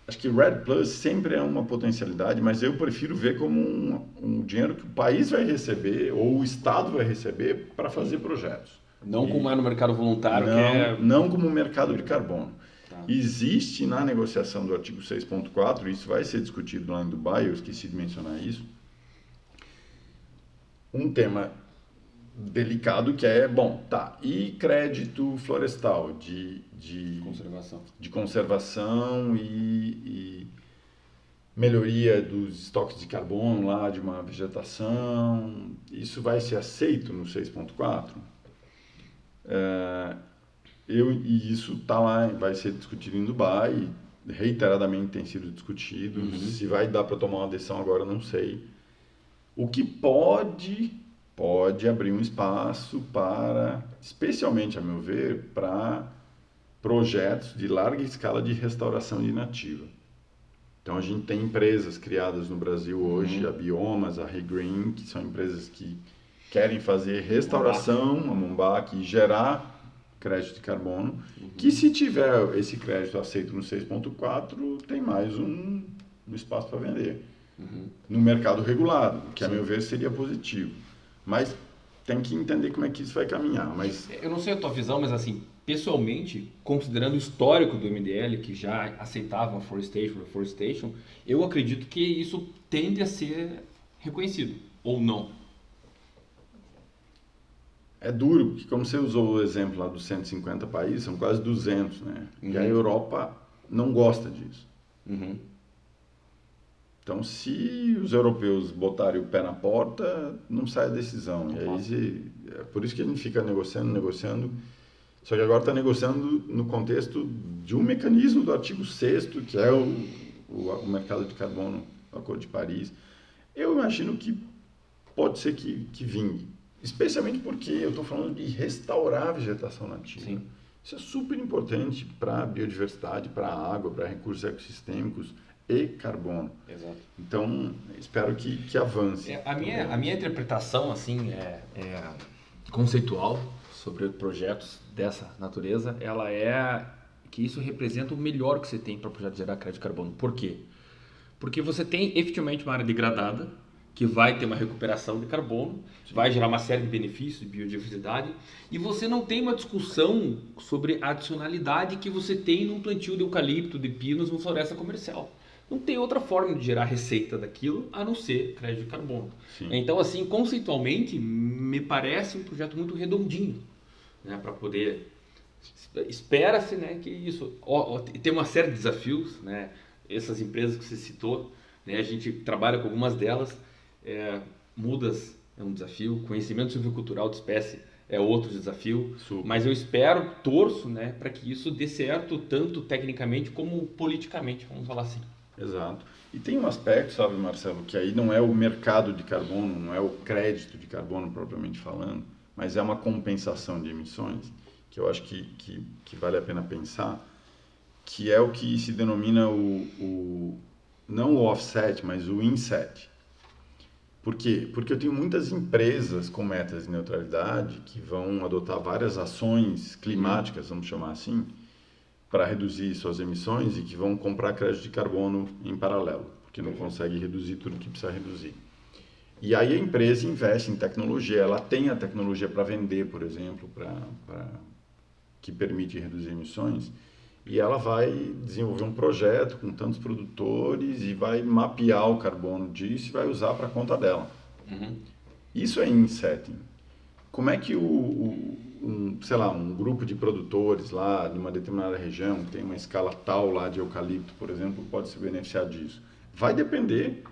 acho que RED Plus sempre é uma potencialidade, mas eu prefiro ver como um dinheiro que o país vai receber ou o Estado vai receber para fazer projetos. Não como é no mercado voluntário, não como mercado de carbono. Existe na negociação do artigo 6.4, isso vai ser discutido lá em Dubai, eu esqueci de mencionar isso, um tema delicado que é, bom, tá, e crédito florestal Conservação. de conservação e melhoria dos estoques de carbono lá de uma vegetação, isso vai ser aceito no 6.4? E isso tá lá, vai ser discutido em Dubai, reiteradamente tem sido discutido, se vai dar para tomar uma decisão agora, não sei. O que pode abrir um espaço para, especialmente a meu ver, para projetos de larga escala de restauração de nativa. Então a gente tem empresas criadas no Brasil hoje, a Biomas, a Regreen, que são empresas que querem fazer restauração, a Mombac, e gerar crédito de carbono, que se tiver esse crédito aceito no 6.4, tem mais um espaço para vender. No mercado regulado, que a meu ver seria positivo. Mas tem que entender como é que isso vai caminhar. Mas eu não sei a tua visão, mas assim, pessoalmente, considerando o histórico do MDL, que já aceitava Forestation, eu acredito que isso tende a ser reconhecido, ou não. é duro, porque como você usou o exemplo lá dos 150 países, são quase 200, né? E a Europa não gosta disso. Então, se os europeus botarem o pé na porta, não sai a decisão. E aí, é por isso que a gente fica negociando. Só que agora está negociando no contexto de um mecanismo do artigo 6º, que é o mercado de carbono, o Acordo de Paris. Eu imagino que pode ser que vingue. Especialmente porque eu estou falando de restaurar a vegetação nativa. Sim. Isso é super importante para a biodiversidade, para a água, para recursos ecossistêmicos e carbono. Exato. Então, espero que avance. A minha interpretação assim conceitual sobre projetos dessa natureza, ela é que isso representa o melhor que você tem para o projeto gerar crédito de carbono. Por quê? Porque você tem efetivamente uma área degradada, que vai ter uma recuperação de carbono, vai gerar uma série de benefícios de biodiversidade, e você não tem uma discussão sobre a adicionalidade que você tem num plantio de eucalipto, de pinos, numa floresta comercial. Não tem outra forma de gerar receita daquilo a não ser crédito de carbono. Sim. Então, assim, conceitualmente, me parece um projeto muito redondinho, né, para poder... Espera-se, né, que isso... tem uma série de desafios, né, essas empresas que você citou, né, a gente trabalha com algumas delas. Mudas é um desafio, conhecimento silvicultural de espécie é outro desafio, mas eu torço, né, para que isso dê certo tanto tecnicamente como politicamente, vamos falar assim. Exato. E tem um aspecto, sabe, Marcelo, que aí não é o mercado de carbono, não é o crédito de carbono propriamente falando, mas é uma compensação de emissões, que eu acho que vale a pena pensar, que é o que se denomina não o offset, mas o inset. Por quê? Porque eu tenho muitas empresas com metas de neutralidade que vão adotar várias ações climáticas, vamos chamar assim, para reduzir suas emissões e que vão comprar crédito de carbono em paralelo, porque não consegue reduzir tudo que precisa reduzir. E aí a empresa investe em tecnologia, ela tem a tecnologia para vender, por exemplo, que permite reduzir emissões, e ela vai desenvolver um projeto com tantos produtores e vai mapear o carbono disso e vai usar para a conta dela. Isso é insetting. Como é que um grupo de produtores lá de uma determinada região, tem uma escala tal lá de eucalipto, por exemplo, pode se beneficiar disso? Vai depender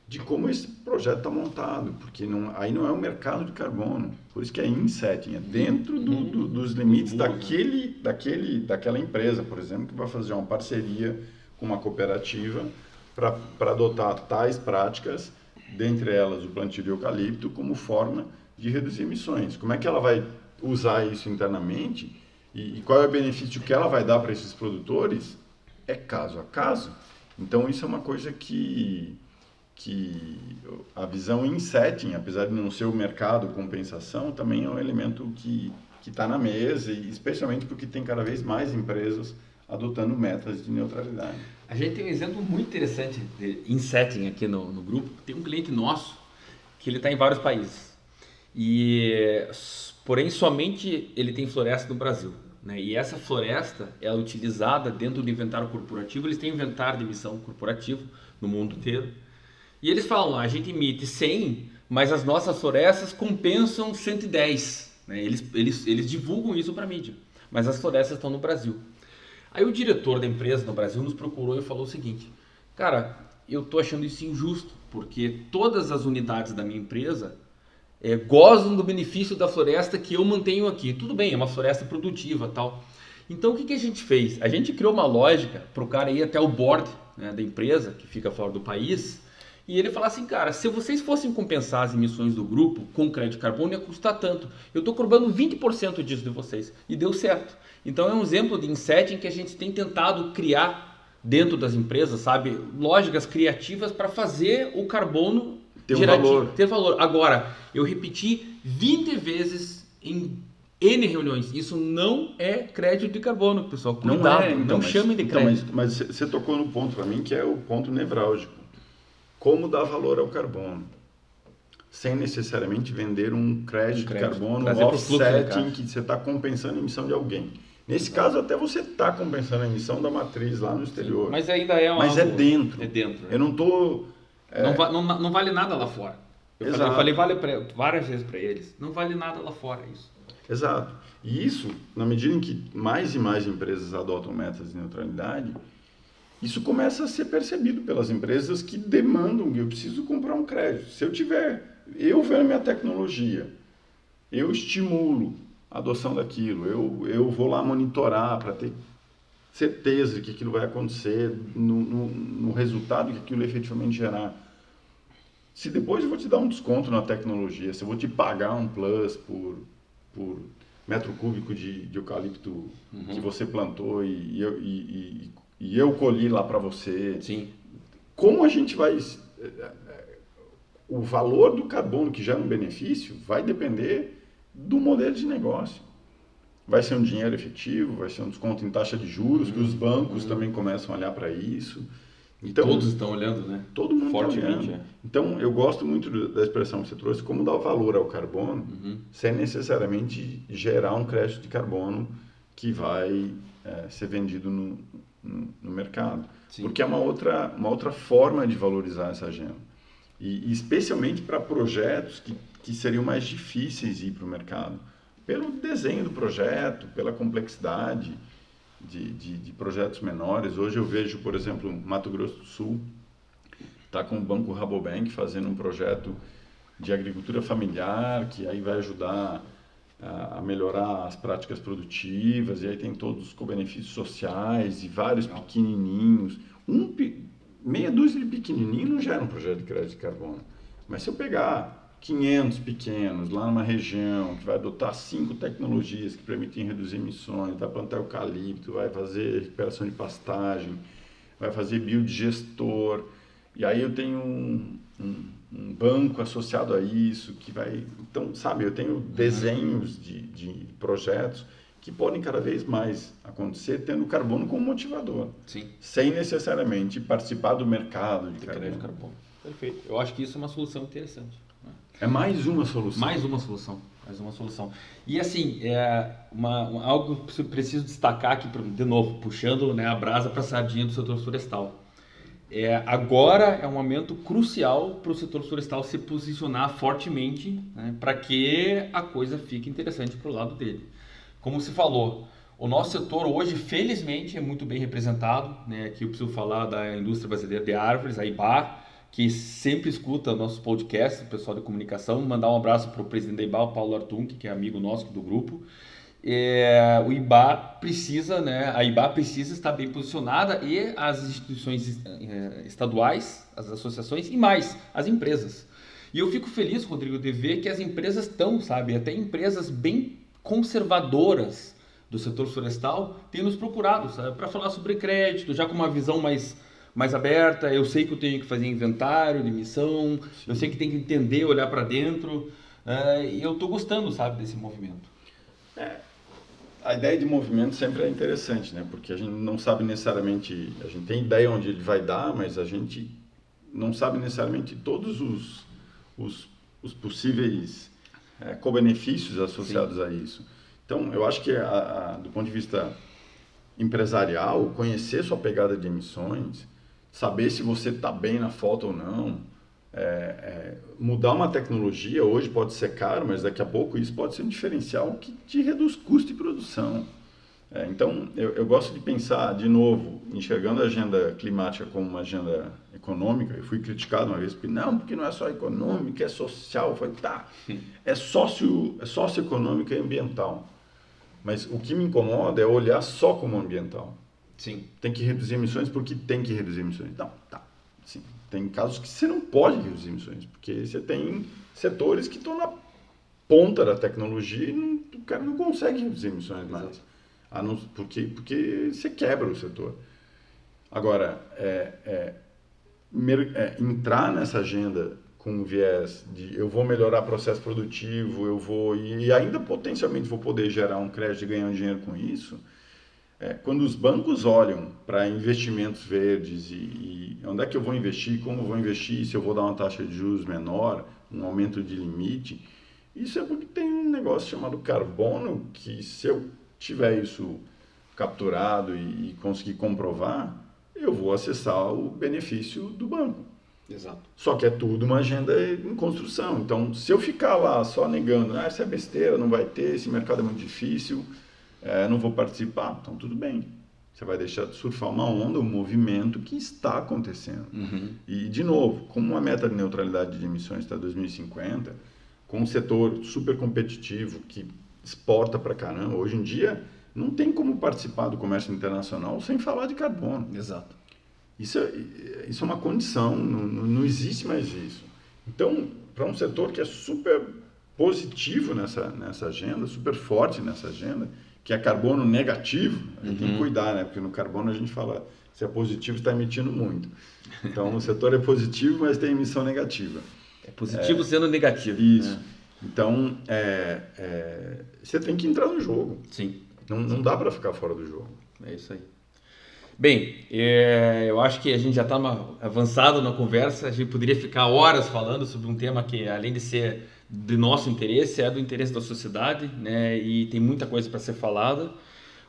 de como esse projeto está montado, porque aí não é o mercado de carbono. Por isso que é insetting, é dentro dos limites daquela empresa, por exemplo, que vai fazer uma parceria com uma cooperativa para adotar tais práticas, dentre elas o plantio de eucalipto, como forma de reduzir emissões. Como é que ela vai usar isso internamente e qual é o benefício que ela vai dar para esses produtores? É caso a caso. Então isso é uma coisa que a visão insetting, apesar de não ser o mercado compensação, também é um elemento que está na mesa, e especialmente porque tem cada vez mais empresas adotando metas de neutralidade. A gente tem um exemplo muito interessante de insetting aqui no grupo. Tem um cliente nosso que ele está em vários países, porém somente ele tem floresta no Brasil, né? E essa floresta é utilizada dentro do inventário corporativo. Eles têm inventário de emissão corporativo no mundo inteiro. E eles falam, a gente emite 100 mas as nossas florestas compensam 110. Né? Eles divulgam isso para a mídia, mas as florestas estão no Brasil. Aí o diretor da empresa no Brasil nos procurou e falou o seguinte: cara, eu estou achando isso injusto, porque todas as unidades da minha empresa gozam do benefício da floresta que eu mantenho aqui. Tudo bem, é uma floresta produtiva tal. Então o que a gente fez? A gente criou uma lógica para o cara ir até o board, né, da empresa, que fica fora do país, e ele falar assim: cara, se vocês fossem compensar as emissões do grupo com crédito de carbono, ia custar tanto. Eu estou cobrando 20% disso de vocês. E deu certo. Então é um exemplo de insetting que a gente tem tentado criar dentro das empresas, sabe? Lógicas criativas para fazer o carbono ter valor. Agora, eu repeti 20 vezes em N reuniões. Isso não é crédito de carbono, pessoal. Cuidado, não chamem de crédito. Mas você tocou no ponto para mim que é o ponto nevrálgico. Como dar valor ao carbono? Sem necessariamente vender um crédito de carbono, um offsetting que você está compensando a emissão de alguém. Nesse caso, até você está compensando a emissão da matriz lá no exterior. Sim, mas ainda é é dentro. É dentro. Eu não estou... Não vale nada lá fora. Eu falei várias vezes para eles. Não vale nada lá fora isso. Exato. E isso, na medida em que mais e mais empresas adotam metas de neutralidade, isso começa a ser percebido pelas empresas que demandam que eu preciso comprar um crédito. Se eu vendo minha tecnologia, eu estimulo a adoção daquilo, eu vou lá monitorar para ter certeza de que aquilo vai acontecer no resultado que aquilo efetivamente gerar. Se depois eu vou te dar um desconto na tecnologia, se eu vou te pagar um plus por metro cúbico de eucalipto que você plantou e eu colhi lá para você. Sim. Como a gente vai... O valor do carbono que gera um benefício vai depender do modelo de negócio. Vai ser um dinheiro efetivo, vai ser um desconto em taxa de juros, que os bancos também começam a olhar para isso. Então, todos estão olhando, né? Todo mundo fortemente. Está olhando. Então, eu gosto muito da expressão que você trouxe, como dar valor ao carbono, sem necessariamente gerar um crédito de carbono que vai ser vendido no mercado. Sim. Porque é uma outra forma de valorizar essa agenda. E especialmente para projetos que seriam mais difíceis de ir para o mercado. Pelo desenho do projeto, pela complexidade de projetos menores. Hoje eu vejo, por exemplo, Mato Grosso do Sul está com o Banco Rabobank fazendo um projeto de agricultura familiar, que aí vai ajudar a melhorar as práticas produtivas, e aí tem todos os co-benefícios sociais e vários pequenininhos. Meia dúzia de pequenininho não gera um projeto de crédito de carbono. Mas se eu pegar 500 pequenos lá numa região que vai adotar 5 tecnologias que permitem reduzir emissões, vai plantar eucalipto, vai fazer recuperação de pastagem, vai fazer biodigestor, e aí eu tenho um banco associado a isso que vai... Então, sabe, eu tenho desenhos de projetos que podem cada vez mais acontecer tendo o carbono como motivador. Sim. Sem necessariamente participar do mercado de carbono. Perfeito. Eu acho que isso é uma solução interessante. Né? É mais uma solução. Mais uma solução. E assim, algo que eu preciso destacar aqui, de novo, puxando, né, a brasa para a sardinha do setor florestal. Agora é um momento crucial para o setor florestal se posicionar fortemente, né, para que a coisa fique interessante para o lado dele. Como você falou, o nosso setor hoje, felizmente, é muito bem representado. Né? Aqui eu preciso falar da indústria brasileira de árvores, a IBA, que sempre escuta nossos podcasts, o pessoal de comunicação. Mandar um abraço para o presidente da IBA, o Paulo Artunc, que é amigo nosso do grupo. O IBA precisa, né? A IBA precisa estar bem posicionada, e as instituições estaduais, as associações e mais, as empresas. E eu fico feliz, Rodrigo, de ver que as empresas estão, sabe, até empresas bem conservadoras do setor florestal têm nos procurado, sabe, para falar sobre crédito, já com uma visão mais aberta. Eu sei que eu tenho que fazer inventário de emissão, eu sei que tem que entender, olhar para dentro, e eu estou gostando, sabe, desse movimento. A ideia de movimento sempre é interessante, né? Porque a gente não sabe necessariamente, a gente tem ideia onde ele vai dar, mas a gente não sabe necessariamente todos os possíveis co-benefícios associados a isso. Então, eu acho que do ponto de vista empresarial, conhecer sua pegada de emissões, saber se você está bem na foto ou não, Mudar uma tecnologia hoje pode ser caro, mas daqui a pouco isso pode ser um diferencial que te reduz custo de produção. Então, eu gosto de pensar, de novo, enxergando a agenda climática como uma agenda econômica. Eu fui criticado uma vez, porque não é só econômica, é social. Eu falei, tá, é socioeconômica e ambiental. Mas o que me incomoda é olhar só como ambiental. Sim. Tem que reduzir emissões porque tem que reduzir emissões. Não, tá. Sim. Tem casos que você não pode reduzir emissões, porque você tem setores que estão na ponta da tecnologia e o cara não consegue reduzir emissões mais. Porque você quebra o setor. Agora, entrar nessa agenda com o viés de eu vou melhorar o processo produtivo, e ainda potencialmente vou poder gerar um crédito e ganhar um dinheiro com isso, quando os bancos olham para investimentos verdes e onde é que eu vou investir, como eu vou investir, se eu vou dar uma taxa de juros menor, um aumento de limite, isso é porque tem um negócio chamado carbono, que se eu tiver isso capturado e conseguir comprovar, eu vou acessar o benefício do banco. Exato. Só que é tudo uma agenda em construção. Então, se eu ficar lá só negando, isso é besteira, não vai ter, esse mercado é muito difícil, não vou participar, então tudo bem. Você vai deixar de surfar uma onda, um movimento que está acontecendo. E, de novo, como uma meta de neutralidade de emissões está 2050, com um setor super competitivo que exporta pra caramba, hoje em dia não tem como participar do comércio internacional sem falar de carbono. Exato. Isso é uma condição, não existe mais isso. Então, para um setor que é super positivo nessa agenda, super forte nessa agenda, que é carbono negativo, a gente tem que cuidar, né? Porque no carbono a gente fala, se é positivo, está emitindo muito. Então, o setor é positivo, mas tem emissão negativa. É positivo sendo negativo. Isso. Então, você tem que entrar no jogo. Sim. Não dá para ficar fora do jogo. É isso aí. Bem, eu acho que a gente já está avançado na conversa. A gente poderia ficar horas falando sobre um tema que, além de ser de nosso interesse, é do interesse da sociedade, né? E tem muita coisa para ser falada.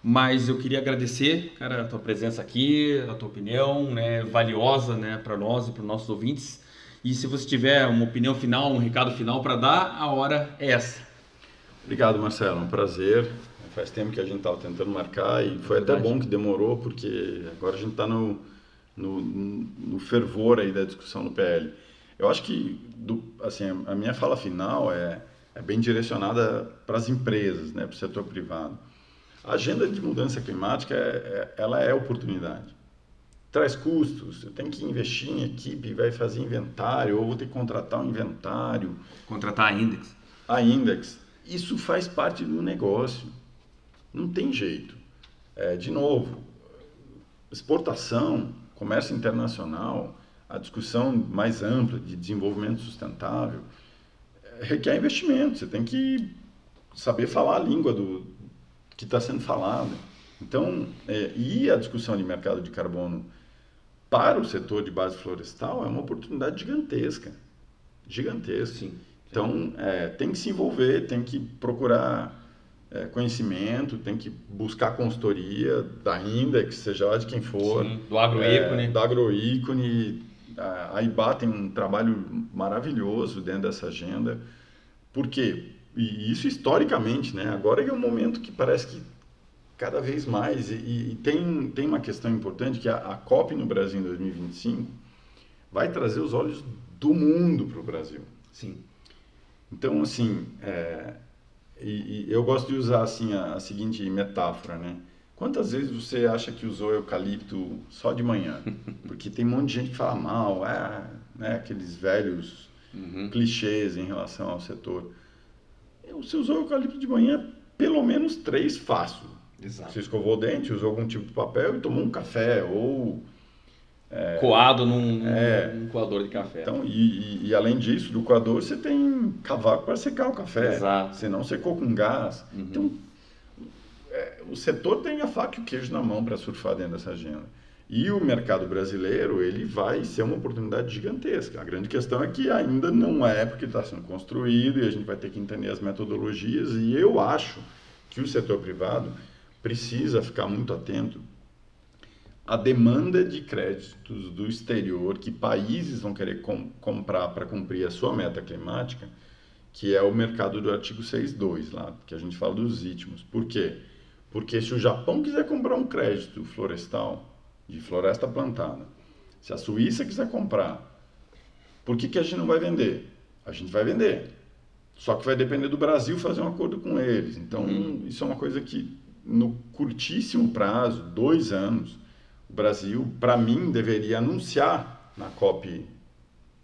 Mas eu queria agradecer, cara, a tua presença aqui, a tua opinião, né, valiosa, né, para nós e para os nossos ouvintes. E se você tiver uma opinião final, um recado final para dar, a hora é essa. Obrigado, Marcelo. Um prazer. Faz tempo que a gente estava tentando marcar e foi até bom que demorou, porque agora a gente está no fervor aí da discussão no PL. Eu acho que assim, a minha fala final é bem direcionada para as empresas, né, para o setor privado. A agenda de mudança climática ela é oportunidade. Traz custos, eu tenho que investir em equipe, vai fazer inventário, ou vou ter que contratar um inventário. Contratar a Index. A Index. Isso faz parte do negócio. Não tem jeito. De novo, exportação, comércio internacional, a discussão mais ampla de desenvolvimento sustentável, requer investimento. Você tem que saber falar a língua que está sendo falada. Então, e a discussão de mercado de carbono para o setor de base florestal é uma oportunidade gigantesca. Gigantesca. Sim. Então, tem que se envolver, tem que procurar conhecimento, tem que buscar consultoria da Index, seja lá de quem for. Sim, do Agroícone. Do Agroícone. A IBA tem um trabalho maravilhoso dentro dessa agenda. Por quê? E isso historicamente, né? Agora é um momento que parece que cada vez mais, e tem uma questão importante, que a COP no Brasil em 2025 vai trazer os olhos do mundo para o Brasil. Sim. Então, assim, e eu gosto de usar assim, a seguinte metáfora, né? Quantas vezes você acha que usou eucalipto só de manhã? Porque tem um monte de gente que fala mal, né? Aqueles velhos clichês em relação ao setor. Você usou eucalipto de manhã, pelo menos 3 fácil. Exato. Você escovou o dente, usou algum tipo de papel e tomou um café, ou... coado num coador de café. Então, e além disso, do coador, você tem cavaco para secar o café. Exato. Você não secou com gás. Então, o setor tem a faca e o queijo na mão para surfar dentro dessa agenda. E o mercado brasileiro, ele vai ser uma oportunidade gigantesca. A grande questão é que ainda não é, porque está sendo construído e a gente vai ter que entender as metodologias. E eu acho que o setor privado precisa ficar muito atento a demanda de créditos do exterior que países vão querer comprar para cumprir a sua meta climática, que é o mercado do artigo 6.2 lá, que a gente fala dos itmos. Por quê? Porque se o Japão quiser comprar um crédito florestal, de floresta plantada, se a Suíça quiser comprar, por que a gente não vai vender? A gente vai vender. Só que vai depender do Brasil fazer um acordo com eles. Então, isso é uma coisa que, no curtíssimo prazo, 2 anos, o Brasil, para mim, deveria anunciar na COP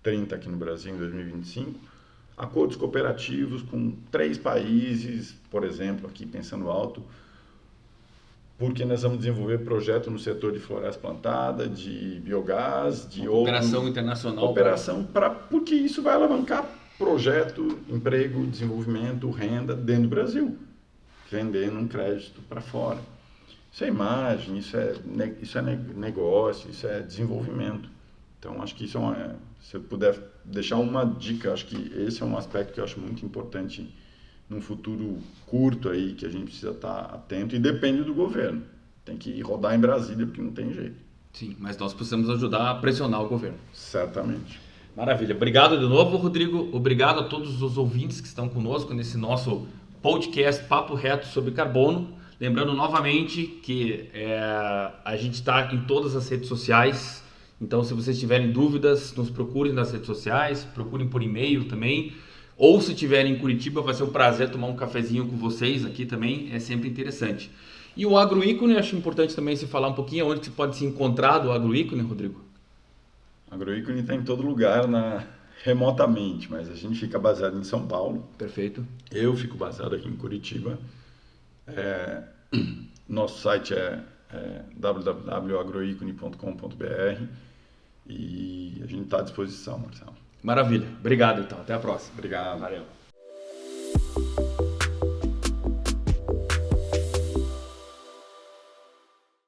30 aqui no Brasil, em 2025, acordos cooperativos com 3 países, por exemplo, aqui pensando alto, porque nós vamos desenvolver projeto no setor de floresta plantada, de biogás, de cooperação internacional. Porque isso vai alavancar projeto, emprego, desenvolvimento, renda dentro do Brasil, vendendo um crédito para fora. Isso é imagem, isso é negócio, isso é desenvolvimento. Então, acho que isso se eu puder deixar uma dica, acho que esse é um aspecto que eu acho muito importante num futuro curto aí, que a gente precisa estar atento, e depende do governo. Tem que rodar em Brasília, porque não tem jeito. Sim, mas nós precisamos ajudar a pressionar o governo. Certamente. Maravilha. Obrigado de novo, Rodrigo. Obrigado a todos os ouvintes que estão conosco nesse nosso podcast Papo Reto sobre Carbono. Lembrando novamente que a gente está em todas as redes sociais. Então, se vocês tiverem dúvidas, nos procurem nas redes sociais, procurem por e-mail também. Ou se estiverem em Curitiba, vai ser um prazer tomar um cafezinho com vocês aqui também, é sempre interessante. E o Agroícone, acho importante também se falar um pouquinho onde você pode se encontrar do Agroícone, Rodrigo. O Agroícone está em todo lugar, remotamente, mas a gente fica baseado em São Paulo. Perfeito. Eu fico baseado aqui em Curitiba. Nosso site é www.agroicone.com.br e a gente está à disposição, Marcelo. Maravilha. Obrigado, então. Até a próxima. Obrigado. Valeu.